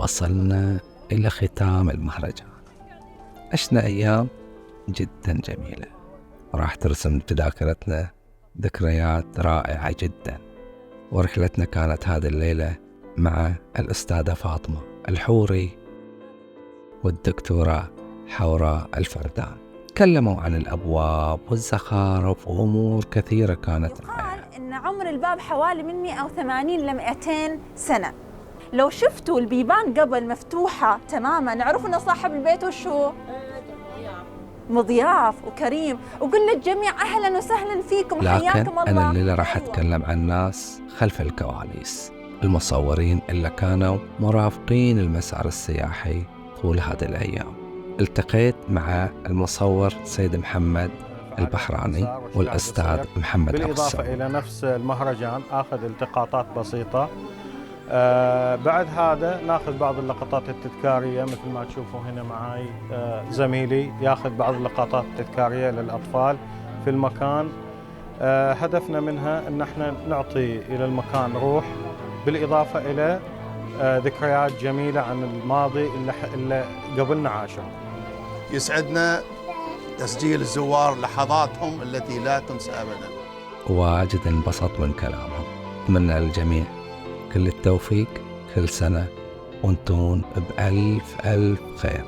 وصلنا إلى ختام المهرجان. عشنا أيام جدا جميلة، راح ترسم في ذاكرتنا ذكريات رائعة جدا. ورحلتنا كانت هذه الليلة مع الأستاذة فاطمة الحوري والدكتورة حوراء الفردان. تكلموا عن الأبواب والزخارف وأمور كثيرة كانت قال إن عمر الباب حوالي من 180 ل 200 سنة. لو شفتوا البيبان قبل مفتوحة تماما نعرف إن صاحب البيت وشو مضياف وكريم وقل للجميع أهلا وسهلا فيكم حياكم الله. لكن أنا الليلة راح أتكلم عن ناس خلف الكواليس، المصورين اللي كانوا مرافقين المسار السياحي طول هذه الأيام. التقيت مع المصور سيد محمد البحراني والأستاذ محمد عبد السلام. بالإضافة إلى نفس المهرجان أخذ التقاطات بسيطة. بعد هذا ناخذ بعض اللقطات التذكارية مثل ما تشوفوا هنا معي زميلي ياخذ بعض اللقطات التذكارية للأطفال في المكان. هدفنا منها أن احنا نعطي إلى المكان روح، بالإضافة إلى ذكريات جميلة عن الماضي اللي قبلنا عاشوا. يسعدنا تسجيل الزوار لحظاتهم التي لا تنسى أبدا. واجد انبسط من كلامهم. أتمنى للجميع كل التوفيق، كل سنة وانتم بألف ألف خير.